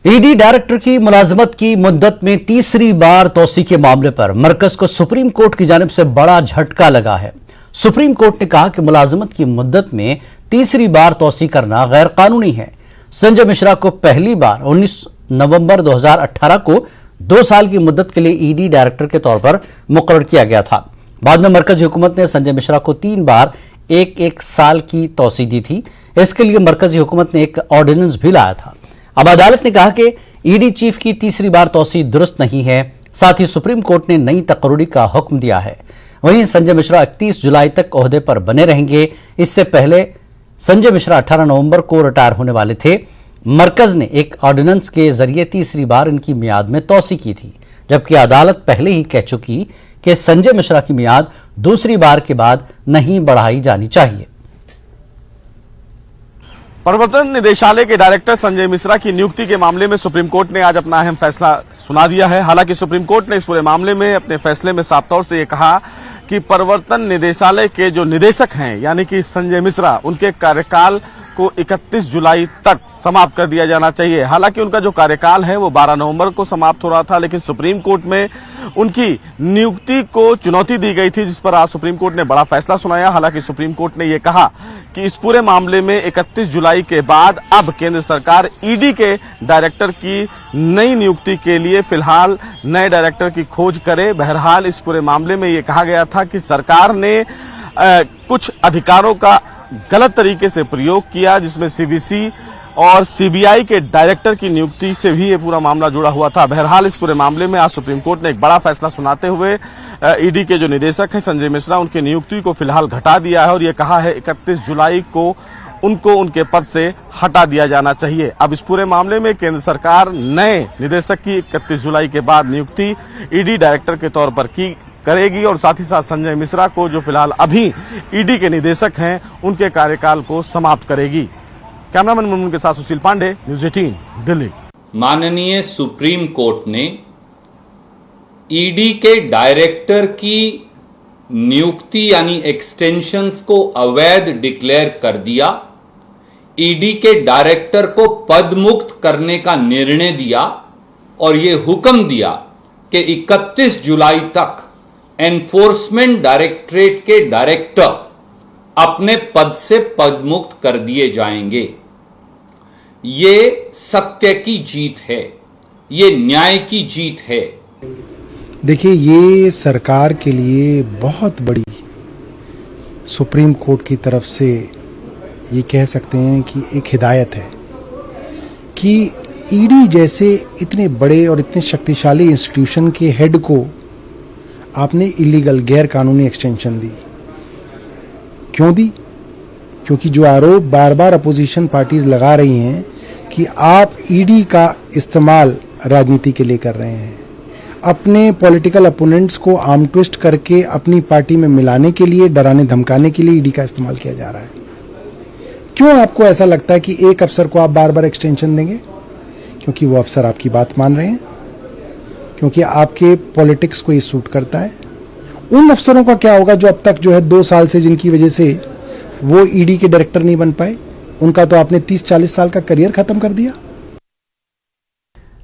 ED director की मुलाजमत की मुद्दत में तीसरी बार तौसी के मामले पर मरकज को सुप्रीम कोर्ट की जानिब से बड़ा झटका लगा है। सुप्रीम कोर्ट ने कहा कि मुलाजमत की मुद्दत में तीसरी बार तौसी करना गैर कानूनी है। संजय मिश्रा को पहली बार 19 नवंबर 2018 को 2 साल की मुद्दत के लिए ईडी डायरेक्टर के तौर पर मुकर्रर किया गया था। बाद में मरकजी हुकूमत ने संजय मिश्रा को 3 बार एक साल की तौसी दी थी। इसके लिए मरकजी हुकूमत ने एक ऑर्डिनेंस भी लाया था। अब अदालत ने कहा कि ईडी चीफ की तीसरी बार तौसी दुरुस्त नहीं है। साथ ही सुप्रीम कोर्ट ने नई तकर्री का हुक्म दिया है। वहीं संजय मिश्रा 31 जुलाई तक ओहदे पर बने रहेंगे। इससे पहले संजय मिश्रा 18 नवंबर को रिटायर होने वाले थे। मरकज ने एक ऑर्डिनेंस के जरिए तीसरी बार इनकी मियाद में तौसी की थी, जबकि अदालत पहले ही कह चुकी कि संजय मिश्रा की मियाद दूसरी बार के बाद नहीं बढ़ाई जानी चाहिए। प्रवर्तन निदेशालय के डायरेक्टर संजय मिश्रा की नियुक्ति के मामले में सुप्रीम कोर्ट ने आज अपना अहम फैसला सुना दिया है। हालांकि सुप्रीम कोर्ट ने इस पूरे मामले में अपने फैसले में साफ तौर से ये कहा कि प्रवर्तन निदेशालय के जो निदेशक हैं यानी कि संजय मिश्रा, उनके कार्यकाल को 31 जुलाई तक समाप्त कर दिया जाना चाहिए। हालांकि उनका जो कार्यकाल है वो 12 नवंबर को समाप्त हो रहा था, लेकिन सुप्रीम कोर्ट में उनकी नियुक्ति को चुनौती दी गई थी, जिस पर आज सुप्रीम कोर्ट ने बड़ा फैसला सुनाया। हालांकि सुप्रीम कोर्ट ने यह कहा कि इस पूरे मामले में 31 जुलाई के बाद अब केंद्र सरकार ईडी के डायरेक्टर की नई नियुक्ति के लिए फिलहाल नए डायरेक्टर की खोज करे। बहरहाल इस पूरे मामले में यह कहा गया था कि सरकार ने कुछ अधिकारों का गलत तरीके से प्रयोग किया, जिसमें सीवीसी और सीबीआई के डायरेक्टर की नियुक्ति से भी ये पूरा मामला जुड़ा हुआ था। बहरहाल इस पूरे मामले में आज सुप्रीम कोर्ट ने एक बड़ा फैसला सुनाते हुए ईडी के जो निदेशक हैं संजय मिश्रा, उनकी नियुक्ति को फिलहाल घटा दिया है और ये कहा है 31 जुलाई को उनको उनके पद से हटा दिया जाना चाहिए। अब इस पूरे मामले में केंद्र सरकार नए निदेशक की 31 जुलाई के बाद नियुक्ति ईडी डायरेक्टर के तौर पर करेगी और साथ ही साथ संजय मिश्रा को, जो फिलहाल अभी ईडी के निदेशक हैं, उनके कार्यकाल को समाप्त करेगी। कैमरामैन मुनमुन के साथ सुशील पांडे, न्यूज़ 18 दिल्ली। माननीय सुप्रीम कोर्ट ने ईडी के डायरेक्टर की नियुक्ति यानी एक्सटेंशंस को अवैध डिक्लेयर कर दिया। ईडी के डायरेक्टर को पद मुक्त करने का निर्णय दिया और यह हुक्म दिया कि 31 जुलाई तक एनफोर्समेंट डायरेक्टरेट के डायरेक्टर अपने पद से पदमुक्त कर दिए जाएंगे। ये सत्य की जीत है, ये न्याय की जीत है। देखिए, ये सरकार के लिए बहुत बड़ी सुप्रीम कोर्ट की तरफ से ये कह सकते हैं कि एक हिदायत है कि ईडी जैसे इतने बड़े और इतने शक्तिशाली इंस्टीट्यूशन के हेड को आपने इलीगल गैर कानूनी एक्सटेंशन दी। क्यों दी? क्योंकि जो आरोप बार बार अपोजिशन पार्टीज लगा रही हैं कि आप ईडी का इस्तेमाल राजनीति के लिए कर रहे हैं, अपने पॉलिटिकल अपोनेंट्स को आर्म ट्विस्ट करके अपनी पार्टी में मिलाने के लिए, डराने धमकाने के लिए ईडी का इस्तेमाल किया जा रहा है। क्यों आपको ऐसा लगता है कि एक अफसर को आप बार बार एक्सटेंशन देंगे? क्योंकि वो अफसर आपकी बात मान रहे हैं, क्योंकि आपके पॉलिटिक्स को ये सूट करता है। उन अफसरों का क्या होगा जो अब तक जो है 2 साल से, जिनकी वजह से वो ईडी के डायरेक्टर नहीं बन पाए? उनका तो आपने 30-40 साल का करियर खत्म कर दिया।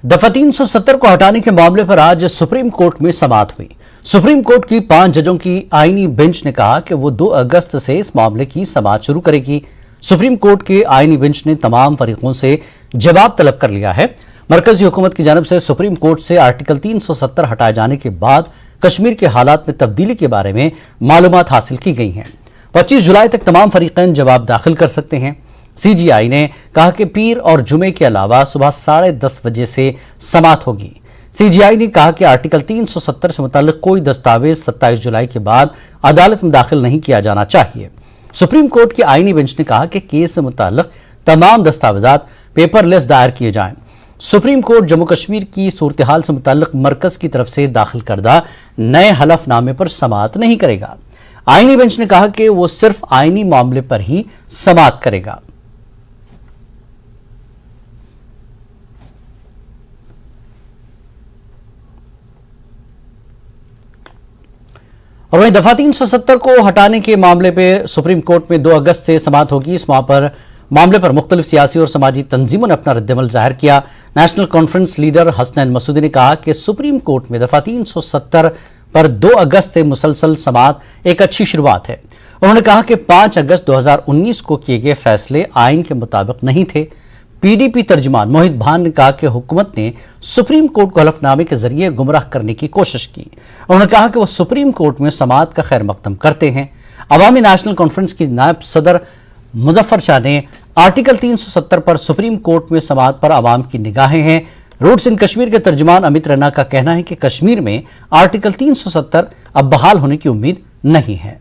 दफा 370 को हटाने के मामले पर आज सुप्रीम कोर्ट में समाअत हुई। सुप्रीम कोर्ट की 5 जजों की आईनी बेंच ने कहा कि वो 2 अगस्त से इस मामले की समाअत शुरू करेगी। सुप्रीम कोर्ट के आईनी बेंच ने तमाम फरीकों से जवाब तलब कर लिया है। मरकजी हुकूमत की जानिब से सुप्रीम कोर्ट से आर्टिकल 370 हटाए जाने के बाद कश्मीर के हालात में तब्दीली के बारे में मालूमात हासिल की गई हैं। 25 जुलाई तक तमाम फरीकैन जवाब दाखिल कर सकते हैं। सीजीआई ने कहा कि पीर और जुमे के अलावा सुबह 10:30 बजे से समाअत होगी। सीजीआई ने कहा कि आर्टिकल 370 से मुताल्लिक कोई दस्तावेज 27 जुलाई के बाद अदालत में दाखिल नहीं किया जाना चाहिए। सुप्रीम कोर्ट की आईनी बेंच ने कहा कि केस से मुताल्लिक तमाम दस्तावेजात पेपरलेस दायर किए जाएं। सुप्रीम कोर्ट जम्मू कश्मीर की सूरत हाल से मुताल्लिक मरकज की तरफ से दाखिल करदा नए हलफनामे पर समाअत नहीं करेगा। आईनी बेंच ने कहा कि वो सिर्फ आईनी मामले पर ही समाअत करेगा। और वहीं दफा 370 को हटाने के मामले पर सुप्रीम कोर्ट में 2 अगस्त से समाअत होगी। इस मामले पर मुख्तलिफ सियासी और समाजी तंजीमों ने अपना रद्दमल जाहिर किया। National conference leader Hasnain Masoodi ने कहा कि सुप्रीम कोर्ट में दफा 370 पर 2 अगस्त से मुसलसल समाअत एक अच्छी शुरुआत है। उन्होंने कहा कि 5 अगस्त 2019 को किए गए फैसले आइन के मुताबिक नहीं थे। पीडीपी तर्जुमान मोहित भान ने कहा कि हुकूमत ने सुप्रीम कोर्ट को हलफनामे के जरिए गुमराह करने की कोशिश की। उन्होंने कहा कि वो सुप्रीम कोर्ट में समाअत का खैर मकदम करते हैं। अवामी नेशनल कॉन्फ्रेंस की नायब सदर मुजफ्फर शाह ने आर्टिकल 370 पर सुप्रीम कोर्ट में समाअत पर आवाम की निगाहें हैं। रूट्स इन कश्मीर के तर्जुमान अमित रैना का कहना है कि कश्मीर में आर्टिकल 370 अब बहाल होने की उम्मीद नहीं है।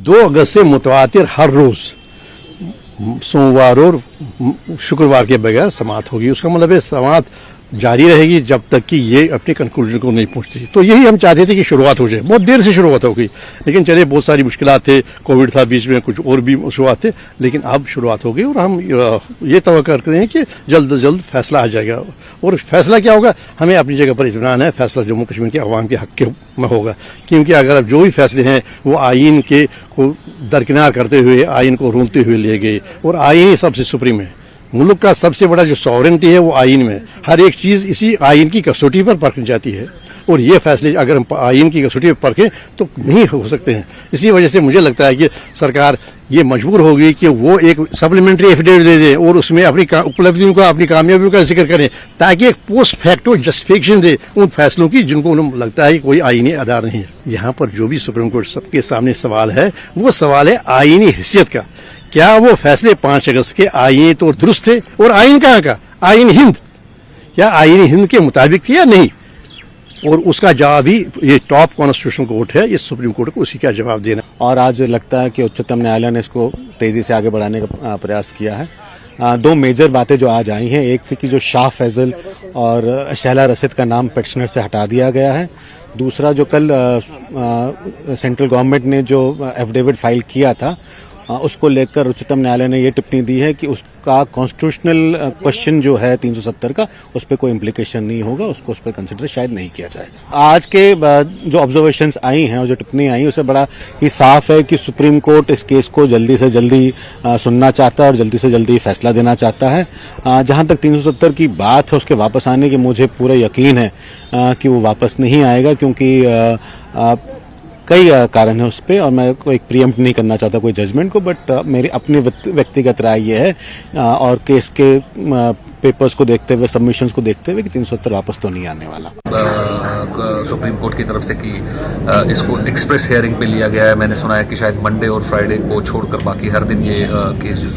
2 अगस्त से मुतवातिर हर रोज सोमवार और शुक्रवार के बगैर समाअत होगी। उसका मतलब है समाअत जारी रहेगी जब तक कि ये अपने कंक्लूजन को नहीं पहुंचती। तो यही हम चाहते थे कि शुरुआत हो जाए। बहुत देर से शुरुआत हो गई, लेकिन चलिए बहुत सारी मुश्किलात थे, कोविड था बीच में, कुछ और भी शुरुआत थे, लेकिन अब शुरुआत हो गई और हम ये तवक्को करते हैं कि जल्द से जल्द फैसला आ जाएगा। और फैसला क्या होगा, हमें अपनी जगह पर इत्मीनान है, फैसला जम्मू कश्मीर के अवाम के हक में होगा। क्योंकि अगर अब जो भी फैसले हैं वो आइन के को दरकिनार करते हुए, आइन को रोनते हुए लिए गए, और आइन ही सबसे सुप्रीम है। मुल्क का सबसे बड़ा जो सॉवरेनिटी है वो आइन में, हर एक चीज इसी आइन की कसौटी पर परखी जाती है। और ये फैसले अगर हम आइन की कसौटी पर परखें तो नहीं हो सकते हैं। इसी वजह से मुझे लगता है कि सरकार ये मजबूर होगी कि वो एक सप्लीमेंट्री एफिडेविट दे दें और उसमें अपनी उपलब्धियों का, अपनी कामयाबियों का जिक्र करें, ताकि एक पोस्ट फैक्टो जस्टिफिकेशन दे उन फैसलों की जिनको उन्हें लगता है कि कोई आईनी आधार नहीं है। यहाँ पर जो भी सुप्रीम कोर्ट सबके सामने सवाल है वो सवाल है आईनी हैसियत का। क्या वो फैसले 5 अगस्त के आईनी तो दुरुस्त थे? और आइन कहाँ का? आइन हिंद, क्या आइन हिंद के मुताबिक थी या नहीं? और उसका जवाब ही ये टॉप कॉन्स्टिट्यूशनल कोर्ट है, इस सुप्रीम कोर्ट को उसी का जवाब देना। और आज लगता है कि उच्चतम न्यायालय ने इसको तेजी से आगे बढ़ाने का प्रयास किया है। 2 मेजर बातें जो आज आई हैं, एक थी कि जो शाह फैजल और शहला रशीद का नाम पेटिशनर से हटा दिया गया है। दूसरा, जो कल सेंट्रल गवर्नमेंट ने जो एफिडेविट फाइल किया था उसको लेकर उच्चतम न्यायालय ने ये टिप्पणी दी है कि उसका कॉन्स्टिट्यूशनल क्वेश्चन जो है 370 का, उस पर कोई इम्प्लीकेशन नहीं होगा, उसको उस पर कंसिडर शायद नहीं किया जाएगा। आज के जो ऑब्जर्वेशंस आई हैं और जो टिप्पणी आई उससे बड़ा ही साफ है कि सुप्रीम कोर्ट इस केस को जल्दी से जल्दी सुनना चाहता है और जल्दी से जल्दी फैसला देना चाहता है। जहां तक 370 की बात है उसके वापस आने की, मुझे पूरा यकीन है कि वो वापस नहीं आएगा, क्योंकि कई कारण है उस पर, और मैं कोई प्रीएम्प्ट नहीं करना चाहता कोई जजमेंट को, बट मेरी अपनी व्यक्तिगत राय ये है और केस के पेपर्स को देखते हुए, सबमिशंस को देखते हुए कि 370 वापस तो नहीं आने वाला। सुप्रीम कोर्ट की तरफ से कि इसको एक्सप्रेस हियरिंग पे लिया गया है। मैंने सुना है कि शायद मंडे और फ्राइडे को छोड़कर बाकी हर दिन ये केस जो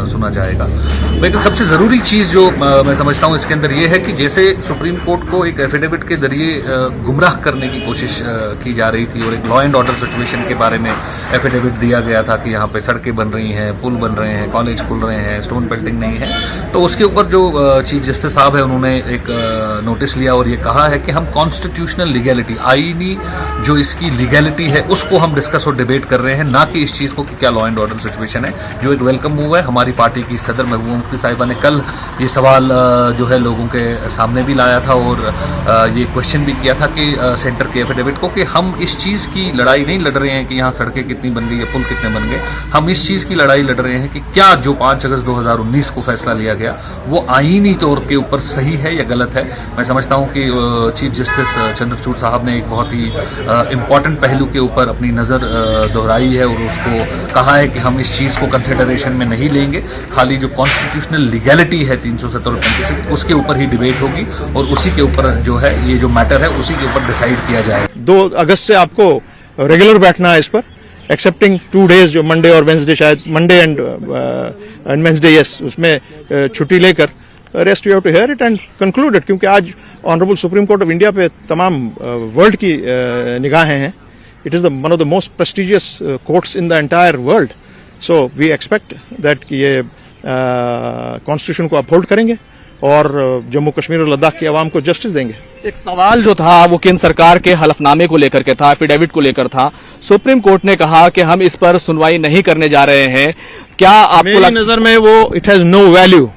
सुना जाएगा। लेकिन सबसे जरूरी चीज जो मैं समझता हूँ इसके अंदर ये है कि जैसे सुप्रीम कोर्ट को एक एफिडेविट के जरिए गुमराह करने की कोशिश की जा रही थी और एक लॉ एंड ऑर्डर सिचुएशन के बारे में एफिडेविट दिया गया था कि यहाँ पे सड़कें बन रही हैं, पुल बन रहे हैं, कॉलेज खुल रहे हैं, स्टोन पेल्टिंग नहीं है, तो उसके ऊपर जो चीफ जस्टिस साहब है उन्होंने एक नोटिस लिया और ये कहा है कि हम कॉन्स्टिट्यूशनल लीगैलिटी, आईनी जो इसकी लीगैलिटी है उसको हम डिस्कस और डिबेट कर रहे हैं, ना कि इस चीज को कि क्या लॉ एंड ऑर्डर सिचुएशन है, जो एक वेलकम मूव है। हमारी पार्टी की सदर महबूबा मुफ्ती साहिबा ने कल ये सवाल जो है लोगों के सामने भी लाया था और ये क्वेश्चन भी किया था कि सेंटर के एफिडेविट को कि हम इस चीज की लड़ाई नहीं लड़ रहे हैं कि यहाँ सड़कें कितनी बन गई या पुल कितने बन गए, हम इस चीज की लड़ाई लड़ रहे हैं कि क्या जो 5 अगस्त 2019 को फैसला लिया गया वो आईनी तौर के ऊपर सही है या गलत है। मैं समझता हूं कि चीफ जस्टिस चंद्रचूड़ साहब ने एक बहुत ही इम्पॉर्टेंट पहलू के ऊपर अपनी नज़र दोहराई है और उसको कहा है कि हम इस चीज़ को कंसिडरेशन में नहीं लेंगे, खाली जो कॉन्स्टिट्यूशनल लीगैलिटी है 370 और 35 उसके ऊपर ही डिबेट होगी और उसी के ऊपर जो है ये जो मैटर है उसी के ऊपर डिसाइड किया जाएगा। 2 अगस्त से आपको रेगुलर बैठना है इस पर, एक्सेप्टिंग 2 डेज जो मंडे और वेंसडे, शायद मंडे एंड वेंसडे, यस, उसमें छुट्टी लेकर rest you have to hear it and conclude it, क्योंकि आज honourable supreme court of India पे तमाम वर्ल्ड की निगाहें हैं। It is one of the most prestigious courts in the entire world, so we expect that कि ये constitution को अपहोल्ड करेंगे और जम्मू कश्मीर और लद्दाख की आवाम को जस्टिस देंगे। एक सवाल जो था वो केंद्र सरकार के हलफनामे को लेकर के था, एफिडेविट को लेकर था। सुप्रीम कोर्ट ने कहा कि हम इस पर सुनवाई नहीं करने जा रहे हैं। क्या आपको मेरी नजर में वो इट हैज नो वैल्यू।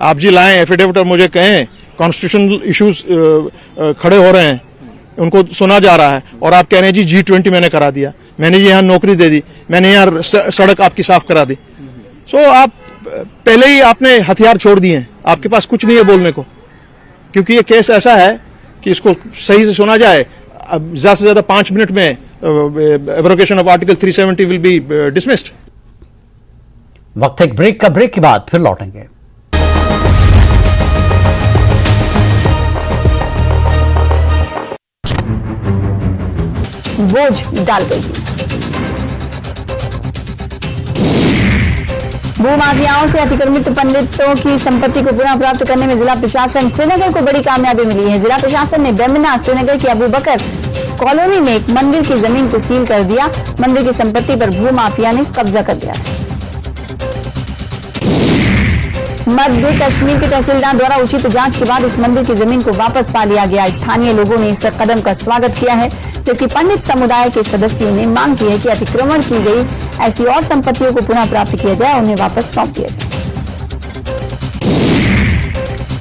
आप जी लाएं एफिडेविट और मुझे कहें कॉन्स्टिट्यूशनल इश्यूज खड़े हो रहे हैं, उनको सुना जा रहा है और आप कह रहे हैं जी G20 मैंने करा दिया, मैंने यहाँ नौकरी दे दी, मैंने यहाँ सड़क आपकी साफ करा दी। सो आप पहले ही आपने हथियार छोड़ दिए हैं, आपके पास कुछ नहीं है बोलने को, क्योंकि ये केस ऐसा है कि इसको सही से सुना जाए, अब ज्यादा से ज्यादा 5 मिनट में abrogation of article 370 will be dismissed. वक्त एक ब्रेक का, ब्रेक के बाद फिर लौटेंगे। बोझ डाल गई। भूमाफियाओं से अतिक्रमित पंडितों की संपत्ति को पुनः प्राप्त करने में जिला प्रशासन श्रीनगर को बड़ी कामयाबी मिली है। जिला प्रशासन ने बेमिना श्रीनगर की अबू बकर कॉलोनी में एक मंदिर की जमीन को सील कर दिया। मंदिर की संपत्ति पर भूमाफिया ने कब्जा कर लिया था। मध्य कश्मीर के तहसीलदार द्वारा उचित जांच के बाद इस मंदिर की जमीन को वापस पा लिया गया। स्थानीय लोगों ने इस कदम का स्वागत किया है, जबकि पंडित समुदाय के सदस्यों ने मांग की है कि अतिक्रमण की गई ऐसी और संपत्तियों को पुनः प्राप्त किया जाए और उन्हें वापस सौंप दिया जाए।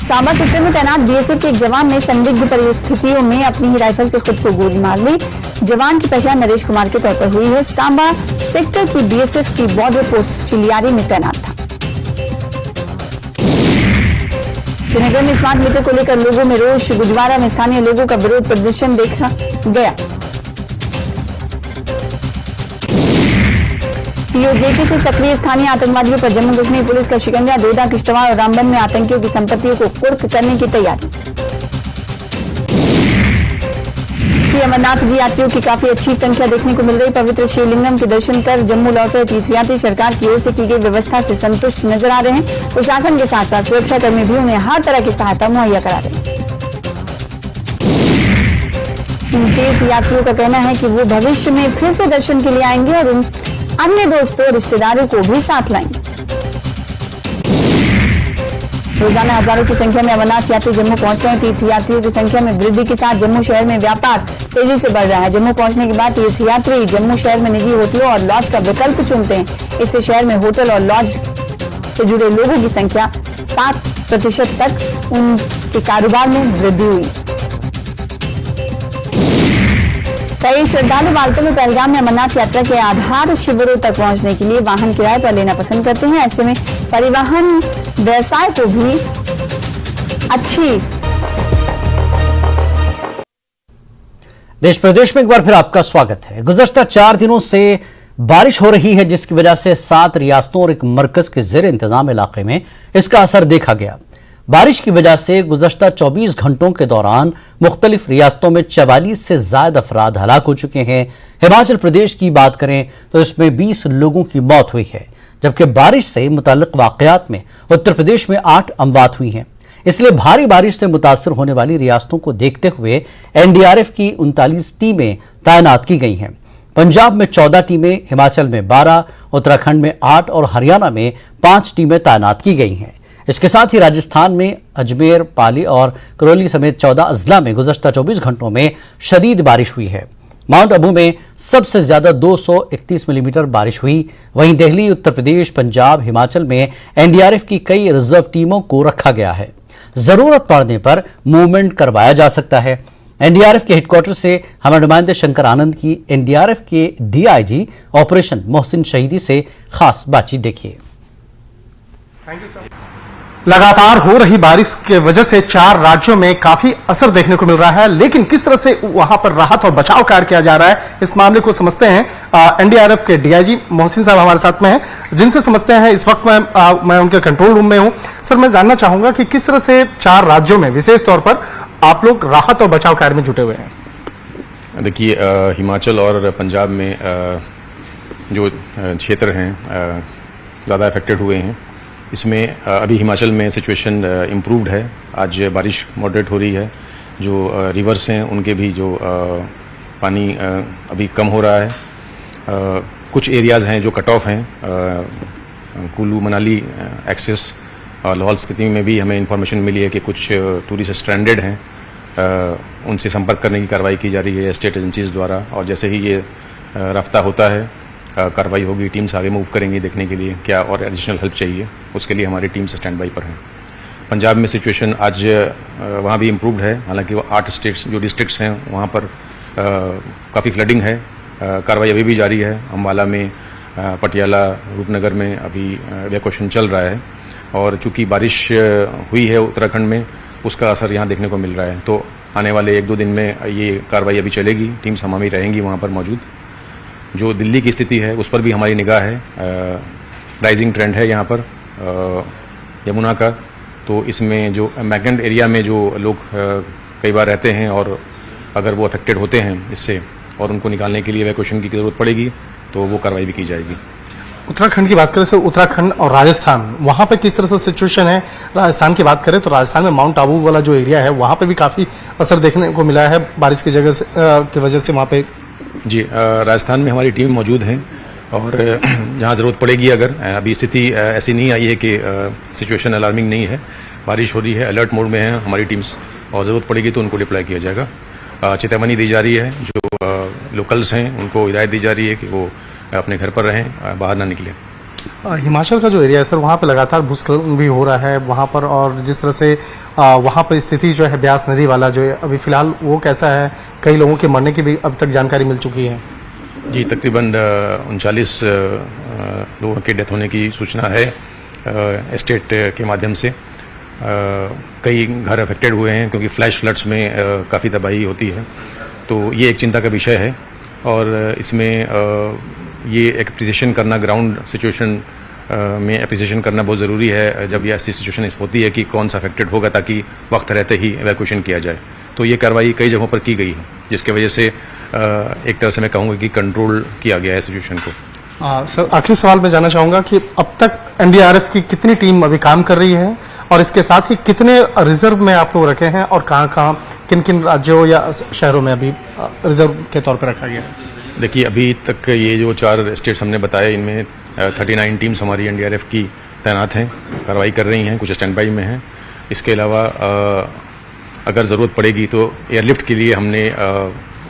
सांबा सेक्टर में तैनात बीएसएफ के एक जवान ने संदिग्ध परिस्थितियों में अपनी ही राइफल से खुद को गोली मार ली। जवान की पहचान नरेश कुमार के तौर पर हुई है। सांबा सेक्टर की बीएसएफ की बॉर्डर पोस्ट चिलियारी में तैनात था। श्रीनगर में स्मार्ट मीटर को लेकर लोगों में रोष। गुजवारा में स्थानीय लोगों का विरोध प्रदर्शन देखा गया। पीओजेके से सक्रिय स्थानीय आतंकवादियों पर जम्मू कश्मीर पुलिस का शिकंजा। डोडा, किश्तवाड़ और रामबन में आतंकियों की संपत्तियों को कुर्क करने की तैयारी। श्री अमरनाथ जी यात्रियों की काफी अच्छी संख्या देखने को मिल रही। पवित्र शिवलिंगम के दर्शन कर जम्मू लौट रहे तीर्थयात्री सरकार की ओर से की गई व्यवस्था से संतुष्ट नजर आ रहे हैं। प्रशासन के साथ साथ सुरक्षाकर्मी भी उन्हें हर तरह की सहायता मुहैया करा रहे हैं। तीर्थयात्रियों का कहना है कि वो भविष्य में फिर से दर्शन के लिए आएंगे और उन अन्य दोस्तों और रिश्तेदारों को भी साथ लाएंगे। रोजाना हजारों की संख्या में अमरनाथ यात्री जम्मू पहुंच रहे हैं। तीर्थयात्रियों की संख्या में वृद्धि के साथ जम्मू शहर में व्यापार तेजी से बढ़ रहा है। जम्मू पहुंचने के बाद तीर्थयात्री जम्मू शहर में निजी होटलों और लॉज का विकल्प चुनते हैं। इससे शहर में होटल और लॉज से जुड़े लोगों की संख्या 7% तक उनके कारोबार में वृद्धि हुई। कई श्रद्धालु बालकों में पहलगाम में अमरनाथ यात्रा के आधार शिविरों तक पहुंचने के लिए वाहन किराए पर लेना पसंद करते हैं। ऐसे में परिवहन व्यवसाय को भी अच्छी। देश प्रदेश में एक बार फिर आपका स्वागत है। गुज़श्ता 4 दिनों से बारिश हो रही है, जिसकी वजह से 7 रियासतों और एक मरकज के ज़ेर इंतजाम इलाके में इसका असर देखा गया। बारिश की वजह से गुज़श्ता 24 घंटों के दौरान मुख्तलिफ रियासतों में 44 से ज्यादा अफराद हलाक हो चुके हैं। हिमाचल प्रदेश की बात करें तो इसमें 20 लोगों की मौत हुई है, जबकि बारिश से मुताल्लिक वाकयात में उत्तर प्रदेश में 8 अमवात हुई हैं। इसलिए भारी बारिश से मुतासर होने वाली रियासतों को देखते हुए एनडीआरएफ की 39 टीमें तैनात की गई हैं। पंजाब में 14 टीमें, हिमाचल में 12, उत्तराखंड में 8 और हरियाणा में 5 टीमें तैनात की गई हैं। इसके साथ ही राजस्थान में अजमेर, पाली और करौली समेत 14 अजला में गुज़श्ता 24 घंटों में शदीद बारिश हुई है। माउंट आबू में सबसे ज्यादा 231 मिलीमीटर बारिश हुई। वहीं दिल्ली, उत्तर प्रदेश, पंजाब, हिमाचल में एनडीआरएफ की कई रिजर्व टीमों को रखा गया है। जरूरत पड़ने पर मूवमेंट करवाया जा सकता है। एनडीआरएफ के हेडक्वार्टर से हमारे नुमाइंदे शंकर आनंद की एनडीआरएफ के डीआईजी ऑपरेशन मोहसिन शहीदी से खास बातचीत देखिए। लगातार हो रही बारिश के वजह से 4 राज्यों में काफी असर देखने को मिल रहा है, लेकिन किस तरह से वहां पर राहत और बचाव कार्य किया जा रहा है, इस मामले को समझते हैं। एनडीआरएफ के डीआईजी मोहसिन साहब हमारे साथ में हैं, जिनसे समझते हैं। इस वक्त मैं उनके कंट्रोल रूम में हूं। सर, मैं जानना चाहूंगा कि किस तरह से 4 राज्यों में विशेष तौर पर आप लोग राहत और बचाव कार्य में जुटे हुए हैं। देखिए, हिमाचल और पंजाब में जो क्षेत्र हैं ज़्यादा अफेक्टेड हुए हैं। इसमें अभी हिमाचल में सिचुएशन इम्प्रूव्ड है। आज बारिश मॉडरेट हो रही है। जो रिवर्स हैं उनके भी जो पानी अभी कम हो रहा है। कुछ एरियाज़ हैं जो कट ऑफ हैं। कुल्लू मनाली एक्सेस और लाहौल स्पीति में भी हमें इंफॉर्मेशन मिली है कि कुछ टूरिस्ट स्ट्रैंडेड हैं। उनसे संपर्क करने की कार्रवाई की जा रही है स्टेट एजेंसीज द्वारा, और जैसे ही ये रफ्ता होता है कार्रवाई होगी, टीम्स आगे मूव करेंगी देखने के लिए क्या और एडिशनल हेल्प चाहिए। उसके लिए हमारी टीम्स स्टैंड बाई पर हैं। पंजाब में सिचुएशन आज वहाँ भी इम्प्रूव्ड है। हालांकि वो 8 स्टेट्स जो डिस्ट्रिक्ट्स हैं वहाँ पर काफ़ी फ्लडिंग है। कार्रवाई अभी भी जारी है। अम्बाला में पटियाला, रूपनगर में अभी इवैक्यूएशन चल रहा है और चूंकि बारिश हुई है उत्तराखंड में, उसका असर यहाँ देखने को मिल रहा है। तो आने वाले 1-2 दिन में ये कार्रवाई अभी चलेगी, टीम्स हमारी रहेंगी वहाँ पर मौजूद। जो दिल्ली की स्थिति है उस पर भी हमारी निगाह है, राइजिंग ट्रेंड है यहाँ पर यमुना का। तो इसमें जो मैग्नेट एरिया में जो लोग कई बार रहते हैं और अगर वो अफेक्टेड होते हैं इससे और उनको निकालने के लिए इवैक्यूएशन की जरूरत पड़ेगी तो वो कार्रवाई भी की जाएगी। उत्तराखंड की बात करें तो उत्तराखंड और राजस्थान, वहां पे किस तरह से सिचुएशन है? राजस्थान की बात करें तो राजस्थान में माउंट आबू वाला जो एरिया है वहां पे भी काफी असर देखने को मिला है बारिश की वजह से वहां पे। जी, राजस्थान में हमारी टीम मौजूद है और जहाँ ज़रूरत पड़ेगी, अगर अभी स्थिति ऐसी नहीं आई है कि सिचुएशन अलार्मिंग नहीं है, बारिश हो रही है, अलर्ट मोड में है हमारी टीम्स, और ज़रूरत पड़ेगी तो उनको डिप्लॉय किया जाएगा। चेतावनी दी जा रही है, जो लोकल्स हैं उनको हिदायत दी जा रही है कि वो अपने घर पर रहें, बाहर ना निकलें। हिमाचल का जो एरिया है सर, वहाँ पे लगातार भूस्खलन भी हो रहा है वहाँ पर, और जिस तरह से वहाँ पर स्थिति जो है ब्यास नदी वाला जो है अभी फिलहाल वो कैसा है? कई लोगों के मरने की भी अब तक जानकारी मिल चुकी है। जी, तकरीबन 39 लोगों के डेथ होने की सूचना है एस्टेट के माध्यम से। कई घर अफेक्टेड हुए हैं क्योंकि फ्लैश फ्लड्स में काफ़ी तबाही होती है, तो ये एक चिंता का विषय है और इसमें ये एप्रिसिएशन करना, ग्राउंड सिचुएशन में एप्रिसिएशन करना बहुत ज़रूरी है जब ये ऐसी सिचुएशन होती है कि कौन सा अफेक्टेड होगा, ताकि वक्त रहते ही इवैक्यूएशन किया जाए। तो ये कार्रवाई कई जगहों पर की गई है, जिसकी वजह से एक तरह से मैं कहूँगा कि कंट्रोल किया गया है सिचुएशन को। सर, आखिरी सवाल मैं जानना चाहूँगा कि अब तक एनडीआरएफ की कितनी टीम अभी काम कर रही है और इसके साथ ही कितने रिजर्व में आप लोग रखे हैं और कहाँ किन राज्यों या शहरों में अभी रिजर्व के तौर पर रखा गया है? देखिए, अभी तक ये जो 4 स्टेट्स हमने बताए, इनमें 39 टीम्स हमारी एनडीआरएफ की तैनात हैं, कार्रवाई कर रही हैं, कुछ स्टैंड बाई में हैं। इसके अलावा अगर ज़रूरत पड़ेगी तो एयरलिफ्ट के लिए हमने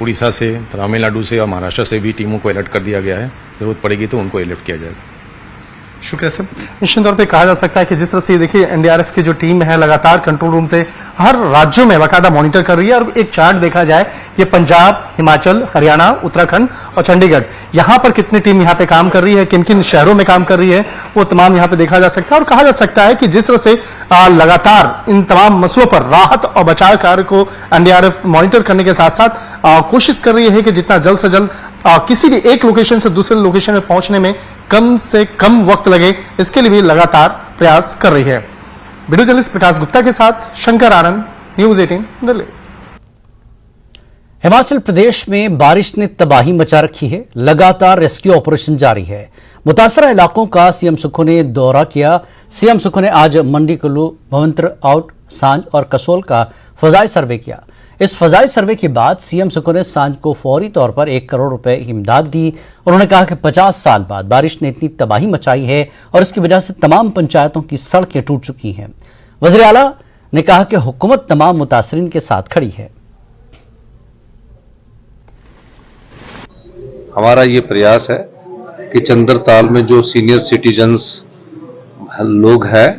उड़ीसा से, तमिलनाडु से और महाराष्ट्र से भी टीमों को अलर्ट कर दिया गया है। ज़रूरत पड़ेगी तो उनको एयरलिफ्ट किया जाएगा। शुक्रिया सर। निश्चित तौर पे कहा जा सकता है कि जिस तरह से देखिए एनडीआरएफ की जो टीम है लगातार कंट्रोल रूम से हर राज्यों में बाकायदा मॉनिटर कर रही है, और एक चार्ट देखा जाए ये पंजाब, हिमाचल, हरियाणा, उत्तराखंड और चंडीगढ़, यहाँ पर कितनी टीम यहाँ पे काम कर रही है, किन किन शहरों में काम कर रही है, वो तमाम यहाँ पे देखा जा सकता है। और कहा जा सकता है कि जिस तरह से लगातार इन तमाम मसलों पर राहत और बचाव कार्य को एनडीआरएफ मॉनिटर करने के साथ साथ कोशिश कर रही है कि जितना जल्द से जल्द किसी भी एक लोकेशन से दूसरे लोकेशन में पहुंचने में कम से कम वक्त लगे, इसके लिए भी लगातार प्रयास कर रही है। वीडियो जर्नलिस्ट प्रकाश गुप्ता के साथ शंकर आनंद, न्यूज 18 दिल्ली। हिमाचल प्रदेश में बारिश ने तबाही मचा रखी है, लगातार रेस्क्यू ऑपरेशन जारी है। मुतासरा इलाकों का सीएम सुक्खू ने दौरा किया। सीएम सुक्खू ने आज मंडी, कुल्लू, भवंतर, आउट, सांझ और कसोल का फजाई सर्वे किया। इस फजाई सर्वे के बाद सीएम सुक्खू ने सांझ को फौरी तौर पर 1 करोड़ रुपए की इमदाद दी। उन्होंने कहा कि 50 साल बाद बारिश ने इतनी तबाही मचाई है और इसकी वजह से तमाम पंचायतों की सड़कें टूट चुकी हैं। वज़ीर आला ने कहा कि हुकूमत तमाम मुतासरीन के साथ खड़ी है। हमारा ये प्रयास है कि चंद्रताल में जो सीनियर सिटीजन्स लोग हैं,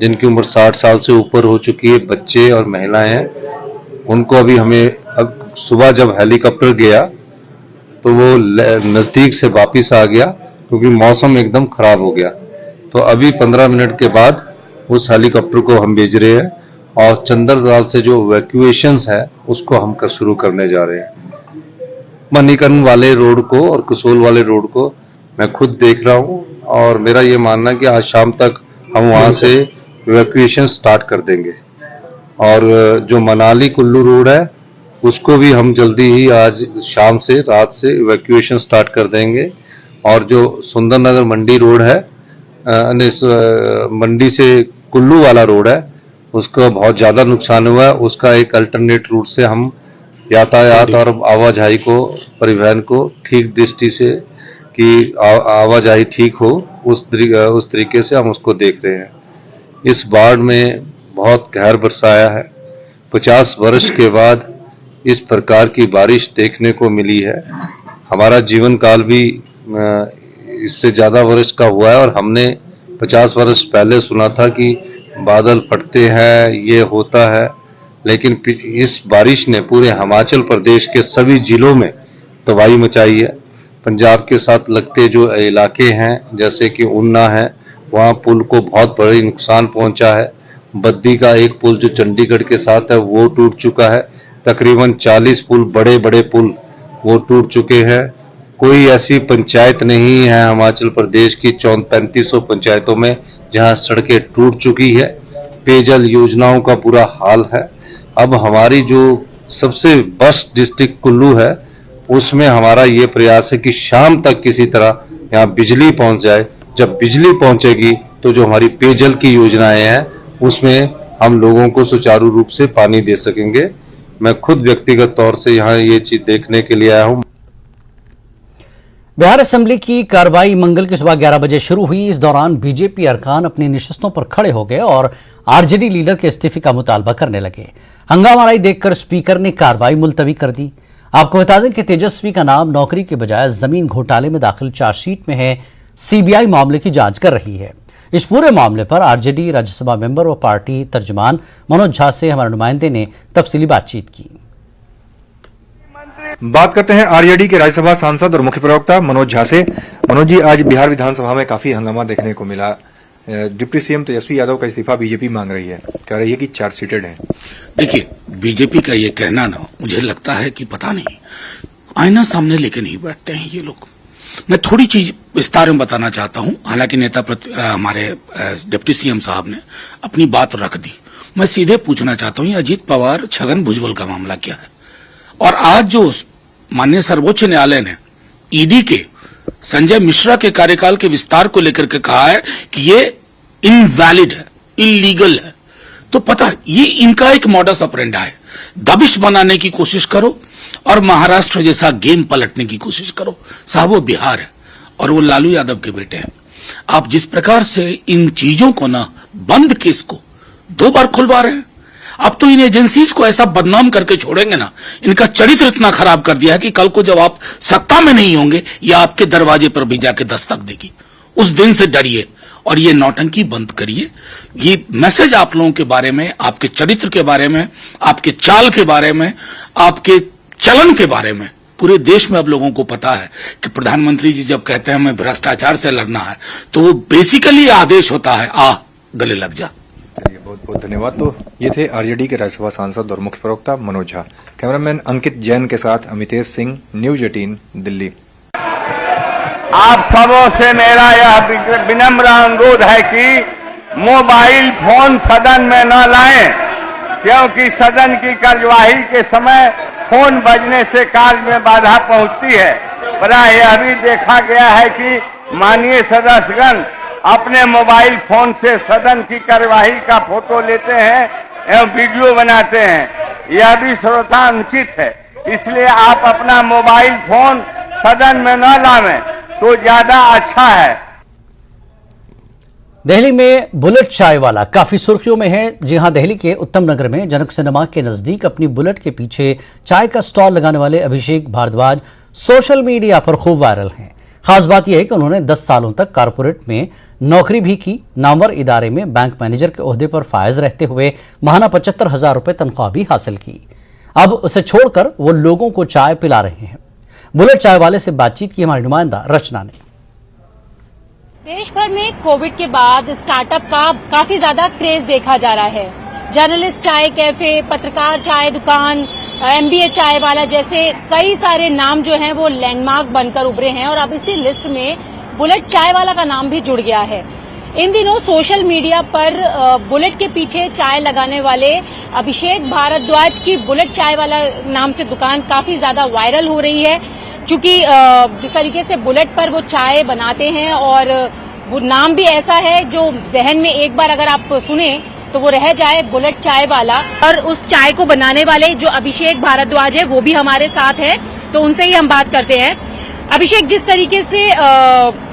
जिनकी उम्र 60 साल से ऊपर हो चुकी है, बच्चे और महिलाएं हैं, उनको अभी हमें अब सुबह जब हेलीकॉप्टर गया तो वो नज़दीक से वापिस आ गया क्योंकि मौसम एकदम खराब हो गया। तो अभी 15 मिनट के बाद उस हेलीकॉप्टर को हम भेज रहे हैं और चंद्रताल से जो इवैक्यूएशंस है उसको हम शुरू करने जा रहे हैं। मणिकर्ण वाले रोड को और कसोल वाले रोड को मैं खुद देख रहा हूँ और मेरा ये मानना है कि आज शाम तक हम वहाँ से इवैक्यूएशन स्टार्ट कर देंगे। और जो मनाली कुल्लू रोड है उसको भी हम जल्दी ही आज शाम से, रात से इवैक्यूएशन स्टार्ट कर देंगे। और जो सुंदरनगर मंडी रोड है, मंडी से कुल्लू वाला रोड है, उसका बहुत ज़्यादा नुकसान हुआ है। उसका एक अल्टरनेट रूट से हम यातायात और आवाजाही को, परिवहन को ठीक दृष्टि से कि आवाजाही ठीक हो, उस तरीके से हम उसको देख रहे हैं। इस बाढ़ में बहुत कहर बरसाया है। 50 वर्ष के बाद इस प्रकार की बारिश देखने को मिली है। हमारा जीवन काल भी इससे ज़्यादा वर्ष का हुआ है और हमने 50 वर्ष पहले सुना था कि बादल फटते हैं, ये होता है, लेकिन इस बारिश ने पूरे हिमाचल प्रदेश के सभी जिलों में तबाही मचाई है। पंजाब के साथ लगते जो इलाके हैं जैसे कि ऊना है, वहाँ पुल को बहुत बड़ी नुकसान पहुंचा है। बद्दी का एक पुल जो चंडीगढ़ के साथ है वो टूट चुका है। तकरीबन 40 पुल, बड़े बड़े पुल वो टूट चुके हैं। कोई ऐसी पंचायत नहीं है हिमाचल प्रदेश की 3500 पंचायतों में जहां सड़कें टूट चुकी है। पेयजल योजनाओं का बुरा हाल है। अब हमारी जो सबसे बेस्ट डिस्ट्रिक्ट कुल्लू है, उसमें हमारा ये प्रयास है कि शाम तक किसी तरह यहाँ बिजली पहुंच जाए। जब बिजली पहुंचेगी तो जो हमारी पेयजल की योजनाएं हैं उसमें हम लोगों को सुचारू रूप से पानी दे सकेंगे। मैं खुद व्यक्तिगत तौर से यहाँ ये चीज देखने के लिए आया हूँ। बिहार असेंबली की कार्रवाई मंगल की सुबह 11 बजे शुरू हुई। इस दौरान बीजेपी अरकान अपनी नशिस्तों पर खड़े हो गए और आरजेडी लीडर के इस्तीफे का मुतालबा करने लगे। हंगामाराई देखकर स्पीकर ने कार्रवाई मुलतवी कर दी। आपको बता दें कि तेजस्वी का नाम नौकरी के बजाय जमीन घोटाले में दाखिल चार्जशीट में है। सीबीआई मामले की जांच कर रही है। इस पूरे मामले पर आरजेडी राज्यसभा मेंबर व पार्टी तर्जुमान मनोज झा से हमारे नुमाइंदे ने तफसीली बातचीत की। बात करते हैं आरजेडी के राज्यसभा सांसद और मुख्य प्रवक्ता मनोज झा से। मनोज जी, आज बिहार विधानसभा में काफी हंगामा देखने को मिला। डिप्टी सीएम तेजस्वी यादव का इस्तीफा बीजेपी मांग रही है, कह रही है कि चार्जशीटेड है। देखिए, बीजेपी का ये कहना ना, मुझे लगता है कि पता नहीं आईना सामने लेके नहीं बैठते हैं ये लोग। मैं थोड़ी चीज विस्तार में बताना चाहता हूं। हालांकि हमारे डिप्टी सीएम साहब ने अपनी बात रख दी। मैं सीधे पूछना चाहता हूं, अजीत पवार छगन भुजबल का मामला क्या है? और आज जो माननीय सर्वोच्च न्यायालय ने ईडी के संजय मिश्रा के कार्यकाल के विस्तार को लेकर के कहा है कि ये इनवैलिड है, इलीगल है, तो पता ये इनका एक मॉडस ऑपरेंडा है। दबिश बनाने की कोशिश करो और महाराष्ट्र जैसा गेम पलटने की कोशिश करो। साहब, वो बिहार है और वो लालू यादव के बेटे हैं। आप जिस प्रकार से इन चीजों को ना, बंद केस को 2 बार खुलवा रहे हैं, अब तो इन एजेंसीज को ऐसा बदनाम करके छोड़ेंगे ना, इनका चरित्र इतना खराब कर दिया है कि कल को जब आप सत्ता में नहीं होंगे, या आपके दरवाजे पर भी जाके दस्तक देगी। उस दिन से डरिए और ये नौटंकी बंद करिए। ये मैसेज आप लोगों के बारे में, आपके चरित्र के बारे में, आपके चाल के बारे में, आपके चलन के बारे में पूरे देश में अब लोगों को पता है कि प्रधानमंत्री जी जब कहते हैं हमें भ्रष्टाचार से लड़ना है, तो वो बेसिकली आदेश होता है, आ गले लग जा। बहुत बहुत धन्यवाद। तो ये थे आरजेडी के राज्यसभा सांसद और मुख्य प्रवक्ता मनोज झा। कैमरामैन अंकित जैन के साथ अमितेश सिंह, न्यूज 18 दिल्ली। आप सबों से मेरा यह विनम्र अनुरोध है कि मोबाइल फोन सदन में न लाएं, क्योंकि सदन की कार्यवाही के समय फोन बजने से कार्य में बाधा पहुंचती है। प्राय यह भी देखा गया है कि माननीय सदस्यगण अपने मोबाइल फोन से सदन की कार्यवाही का फोटो लेते हैं एवं वीडियो बनाते हैं। यह भी श्रोता अनुचित है, इसलिए आप अपना मोबाइल फोन सदन में न लावें तो ज्यादा अच्छा है। दिल्ली में बुलेट चाय वाला काफी सुर्खियों में है। जी हां, दिल्ली के उत्तम नगर में जनक सिनेमा के नजदीक अपनी बुलेट के पीछे चाय का स्टॉल लगाने वाले अभिषेक भारद्वाज सोशल मीडिया पर खूब वायरल हैं। खास बात यह है कि उन्होंने 10 सालों तक कारपोरेट में नौकरी भी की। नामवर इदारे में बैंक मैनेजर के ओहदे पर फायज रहते हुए माहाना 75,000 रुपए तनख्वाह भी हासिल की। अब उसे छोड़कर वो लोगों को चाय पिला रहे हैं। बुलेट चाय वाले से बातचीत की हमारी नुमाइंदा रचना ने। देश भर में कोविड के बाद स्टार्टअप का काफी ज्यादा क्रेज देखा जा रहा है। जर्नलिस्ट चाय कैफे, पत्रकार चाय दुकान, MBA चाय वाला जैसे कई सारे नाम जो हैं वो लैंडमार्क बनकर उभरे हैं और अब इसी लिस्ट में बुलेट चाय वाला का नाम भी जुड़ गया है। इन दिनों सोशल मीडिया पर बुलेट के पीछे चाय लगाने वाले अभिषेक भारद्वाज की बुलेट चाय वाला नाम से दुकान काफी ज्यादा वायरल हो रही है, क्योंकि जिस तरीके से बुलेट पर वो चाय बनाते हैं और वो नाम भी ऐसा है जो जहन में एक बार अगर आप सुने तो वो रह जाए, बुलेट चाय वाला। और उस चाय को बनाने वाले जो अभिषेक भारद्वाज है वो भी हमारे साथ है, तो उनसे ही हम बात करते हैं। अभिषेक, जिस तरीके से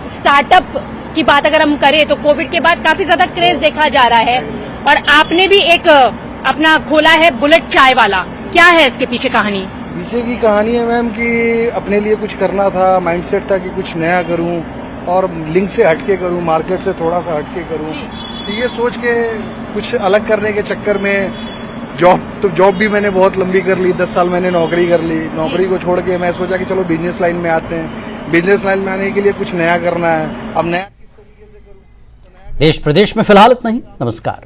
स्टार्टअप की बात अगर हम करें तो कोविड के बाद काफी ज्यादा क्रेज देखा जा रहा है और आपने भी एक अपना खोला है बुलेट चाय वाला, क्या है इसके पीछे कहानी? पीछे की कहानी है मैम कि अपने लिए कुछ करना था, माइंडसेट था कि कुछ नया करूं और लिंक से हटके करूं, मार्केट से थोड़ा सा हटके करूं। तो ये सोच के कुछ अलग करने के चक्कर में जॉब भी मैंने बहुत लंबी कर ली, 10 साल मैंने नौकरी कर ली। नौकरी को छोड़ के मैं सोचा कि चलो बिजनेस लाइन में आते हैं। बिजनेस लाइन में आने के लिए कुछ नया करना है। अब नया देश प्रदेश में फिलहाल इतना ही। नमस्कार।